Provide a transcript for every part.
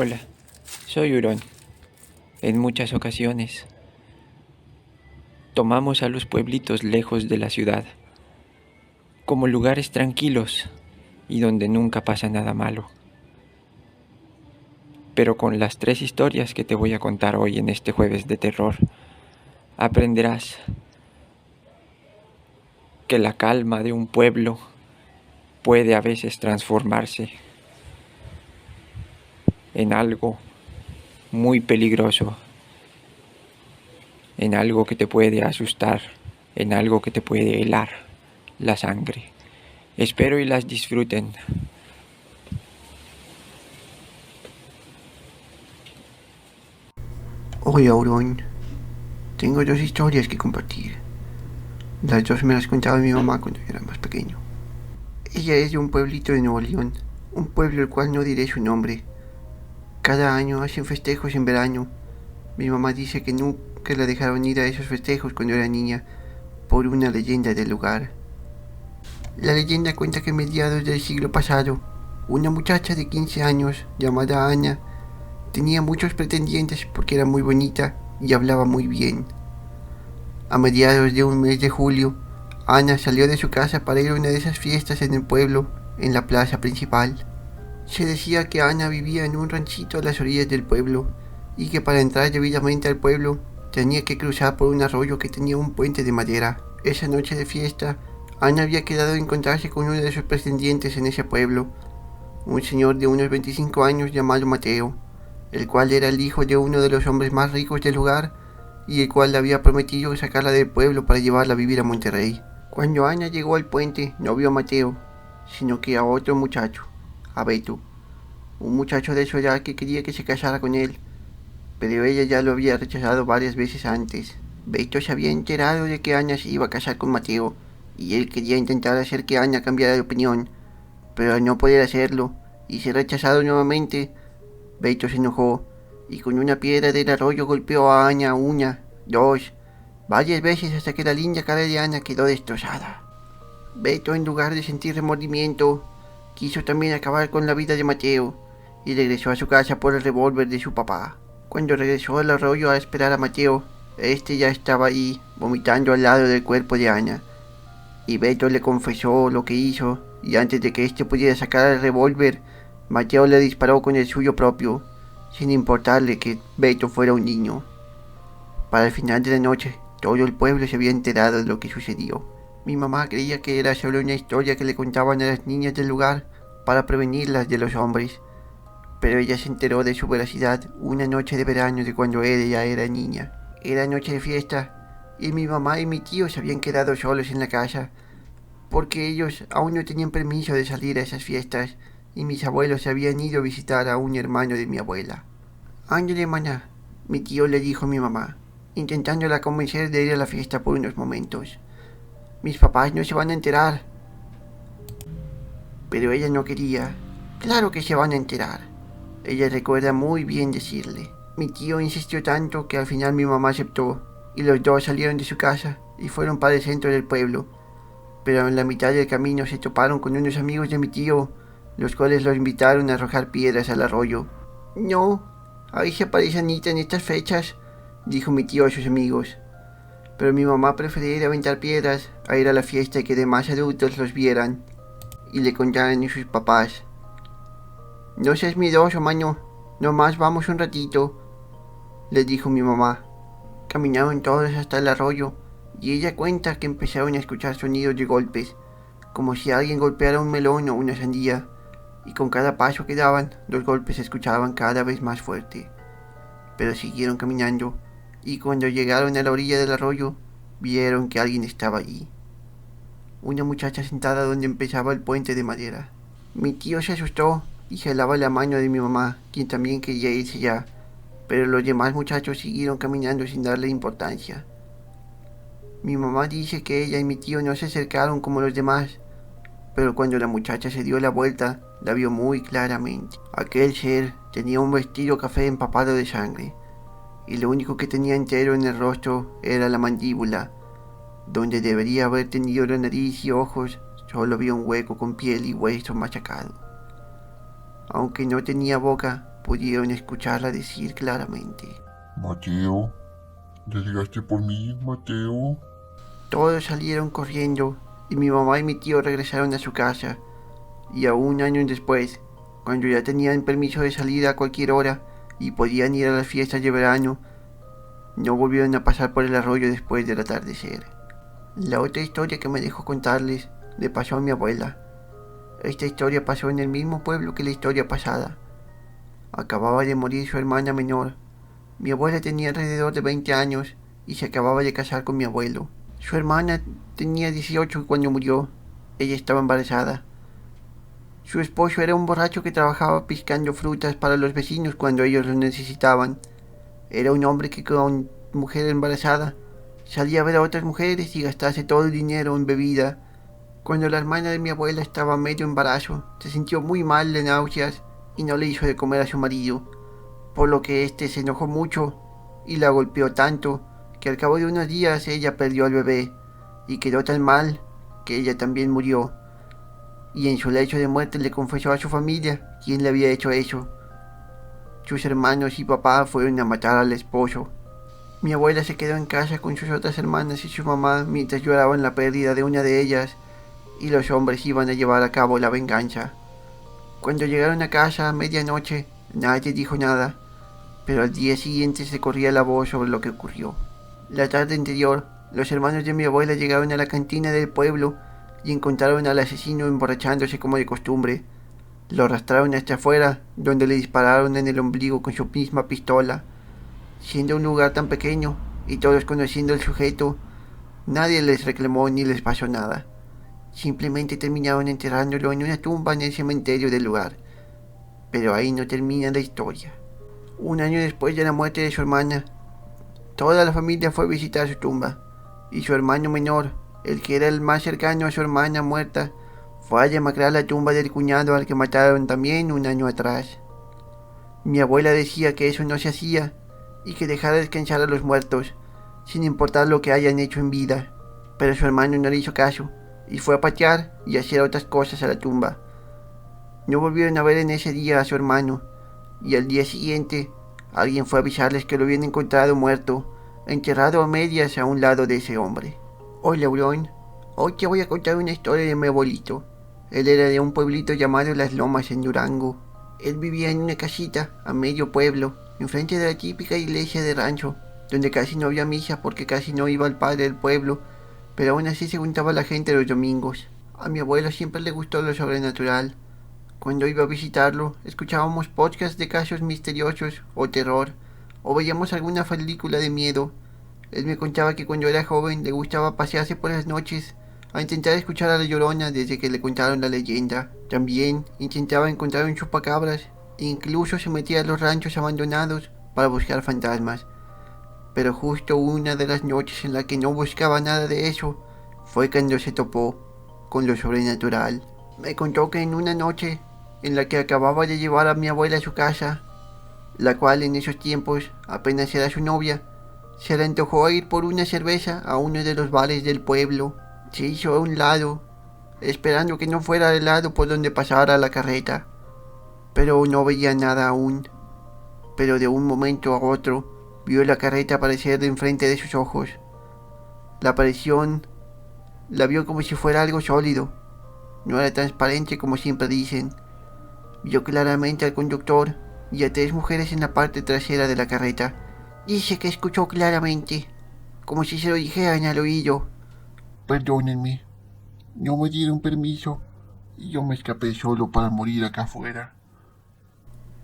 Hola, soy Hurón. En muchas ocasiones tomamos a los pueblitos lejos de la ciudad, como lugares tranquilos y donde nunca pasa nada malo. Pero con las 3 historias que te voy a contar hoy en este jueves de terror, aprenderás que la calma de un pueblo puede a veces transformarse en algo muy peligroso, en algo que te puede asustar, en algo que te puede helar la sangre. Espero y las disfruten. Hola, Aurón. Tengo 2 historias que compartir. Las dos me las contaba mi mamá cuando yo era más pequeño. Ella es de un pueblito de Nuevo León, un pueblo el cual no diré su nombre. Cada año hacen festejos en verano. Mi mamá dice que nunca la dejaron ir a esos festejos cuando era niña por una leyenda del lugar. La leyenda cuenta que a mediados del siglo pasado, una muchacha de 15 años llamada Ana tenía muchos pretendientes porque era muy bonita y hablaba muy bien. A mediados de un mes de julio, Ana salió de su casa para ir a una de esas fiestas en el pueblo, en la plaza principal. Se decía que Ana vivía en un ranchito a las orillas del pueblo y que para entrar debidamente al pueblo tenía que cruzar por un arroyo que tenía un puente de madera. Esa noche de fiesta, Ana había quedado de encontrarse con uno de sus pretendientes en ese pueblo, un señor de unos 25 años llamado Mateo, el cual era el hijo de uno de los hombres más ricos del lugar y el cual le había prometido sacarla del pueblo para llevarla a vivir a Monterrey. Cuando Ana llegó al puente no vio a Mateo, sino que a otro muchacho, a Beto, un muchacho de su edad que quería que se casara con él, pero ella ya lo había rechazado varias veces antes. Beto se había enterado de que Ana se iba a casar con Mateo y él quería intentar hacer que Ana cambiara de opinión, pero al no poder hacerlo y ser rechazado nuevamente, Beto se enojó y con una piedra del arroyo golpeó a Ana una, dos, varias veces hasta que la linda cara de Ana quedó destrozada. Beto, en lugar de sentir remordimiento, quiso también acabar con la vida de Mateo y regresó a su casa por el revólver de su papá. Cuando regresó al arroyo a esperar a Mateo, este ya estaba ahí, vomitando al lado del cuerpo de Ana. Y Beto le confesó lo que hizo, y antes de que este pudiera sacar el revólver, Mateo le disparó con el suyo propio, sin importarle que Beto fuera un niño. Para el final de la noche, todo el pueblo se había enterado de lo que sucedió. Mi mamá creía que era solo una historia que le contaban a las niñas del lugar para prevenirlas de los hombres, pero ella se enteró de su veracidad una noche de verano de cuando ella era niña. Era noche de fiesta y mi mamá y mi tío se habían quedado solos en la casa porque ellos aún no tenían permiso de salir a esas fiestas y mis abuelos se habían ido a visitar a un hermano de mi abuela. Ándale, maná, mi tío le dijo a mi mamá, intentándola convencer de ir a la fiesta por unos momentos. Mis papás no se van a enterar. Pero ella no quería. Claro que se van a enterar. Ella recuerda muy bien decirle. Mi tío insistió tanto que al final mi mamá aceptó y los dos salieron de su casa y fueron para el centro del pueblo. Pero en la mitad del camino se toparon con unos amigos de mi tío, los cuales los invitaron a arrojar piedras al arroyo. No, ahí se aparece Anita en estas fechas, dijo mi tío a sus amigos. Pero mi mamá prefería ir a aventar piedras a ir a la fiesta y que demás adultos los vieran y le contaran a sus papás. No seas miedoso, mano, nomás vamos un ratito, les dijo mi mamá. Caminaron todos hasta el arroyo y ella cuenta que empezaron a escuchar sonidos de golpes, como si alguien golpeara un melón o una sandía, y con cada paso que daban, los golpes se escuchaban cada vez más fuerte. Pero siguieron caminando, y cuando llegaron a la orilla del arroyo, vieron que alguien estaba allí. Una muchacha sentada donde empezaba el puente de madera. Mi tío se asustó y jalaba la mano de mi mamá, quien también quería irse ya, pero los demás muchachos siguieron caminando sin darle importancia. Mi mamá dice que ella y mi tío no se acercaron como los demás, pero cuando la muchacha se dio la vuelta, la vio muy claramente. Aquel ser tenía un vestido café empapado de sangre, y lo único que tenía entero en el rostro era la mandíbula. Donde debería haber tenido la nariz y ojos, solo había un hueco con piel y hueso machacado. Aunque no tenía boca, pudieron escucharla decir claramente: Mateo, ¿ya llegaste por mí, Mateo? Todos salieron corriendo y mi mamá y mi tío regresaron a su casa. Y aún años después, cuando ya tenían permiso de salir a cualquier hora y podían ir a las fiestas de verano, no volvieron a pasar por el arroyo después del atardecer. La otra historia que me dejó contarles le pasó a mi abuela. Esta historia pasó en el mismo pueblo que la historia pasada. Acababa de morir su hermana menor. Mi abuela tenía alrededor de 20 años y se acababa de casar con mi abuelo. Su hermana tenía 18 cuando murió. Ella estaba embarazada. Su esposo era un borracho que trabajaba piscando frutas para los vecinos cuando ellos lo necesitaban. Era un hombre que con mujer embarazada salía a ver a otras mujeres y gastase todo el dinero en bebida. Cuando la hermana de mi abuela estaba a medio embarazo, se sintió muy mal de náuseas y no le hizo de comer a su marido, por lo que éste se enojó mucho y la golpeó tanto que al cabo de unos días ella perdió al bebé y quedó tan mal que ella también murió. Y en su lecho de muerte le confesó a su familia quién le había hecho eso. Sus hermanos y papá fueron a matar al esposo. Mi abuela se quedó en casa con sus otras hermanas y su mamá mientras lloraban la pérdida de una de ellas, y los hombres iban a llevar a cabo la venganza. Cuando llegaron a casa a medianoche, nadie dijo nada, pero al día siguiente se corría la voz sobre lo que ocurrió. La tarde anterior, los hermanos de mi abuela llegaron a la cantina del pueblo y encontraron al asesino emborrachándose como de costumbre. Lo arrastraron hasta afuera, donde le dispararon en el ombligo con su misma pistola. Siendo un lugar tan pequeño y todos conociendo al sujeto, nadie les reclamó ni les pasó nada. Simplemente terminaron enterrándolo en una tumba en el cementerio del lugar. Pero ahí no termina la historia. Un año después de la muerte de su hermana, toda la familia fue a visitar su tumba, y su hermano menor, el que era el más cercano a su hermana muerta, fue a demacrar la tumba del cuñado al que mataron también un año atrás. Mi abuela decía que eso no se hacía y que dejara descansar a los muertos, sin importar lo que hayan hecho en vida, pero su hermano no le hizo caso y fue a patear y hacer otras cosas a la tumba. No volvieron a ver en ese día a su hermano, y al día siguiente alguien fue a avisarles que lo habían encontrado muerto, enterrado a medias a un lado de ese hombre. Hola, Aurón. Hoy te voy a contar una historia de mi abuelito. Él era de un pueblito llamado Las Lomas en Durango. Él vivía en una casita a medio pueblo, enfrente de la típica iglesia de rancho, donde casi no había misa porque casi no iba el padre del pueblo, pero aún así se juntaba la gente los domingos. A mi abuelo siempre le gustó lo sobrenatural. Cuando iba a visitarlo, escuchábamos podcasts de casos misteriosos o terror, o veíamos alguna película de miedo. Él me contaba que cuando era joven le gustaba pasearse por las noches a intentar escuchar a la Llorona desde que le contaron la leyenda. También intentaba encontrar un chupacabras e incluso se metía a los ranchos abandonados para buscar fantasmas. Pero justo una de las noches en la que no buscaba nada de eso fue cuando se topó con lo sobrenatural. Me contó que en una noche en la que acababa de llevar a mi abuela a su casa, la cual en esos tiempos apenas era su novia, se le antojó ir por una cerveza a uno de los bares del pueblo. Se hizo a un lado, esperando que no fuera el lado por donde pasara la carreta, pero no veía nada aún. Pero de un momento a otro vio la carreta aparecer de enfrente de sus ojos. La aparición la vio como si fuera algo sólido. No era transparente como siempre dicen. Vio claramente al conductor y a 3 mujeres en la parte trasera de la carreta. Dice que escuchó claramente, como si se lo dijeran al oído: Perdónenme, no me dieron permiso y yo me escapé solo para morir acá afuera.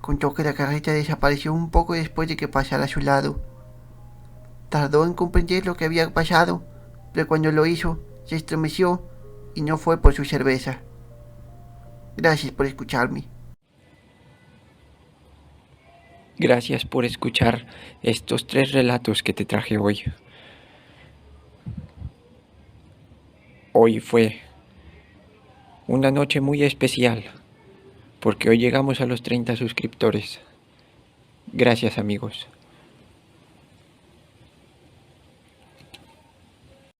Contó que la carreta desapareció un poco después de que pasara a su lado. Tardó en comprender lo que había pasado, pero cuando lo hizo, se estremeció y no fue por su cerveza. Gracias por escucharme. Gracias por escuchar estos 3 relatos que te traje hoy. Hoy fue una noche muy especial, porque hoy llegamos a los 30 suscriptores. Gracias, amigos.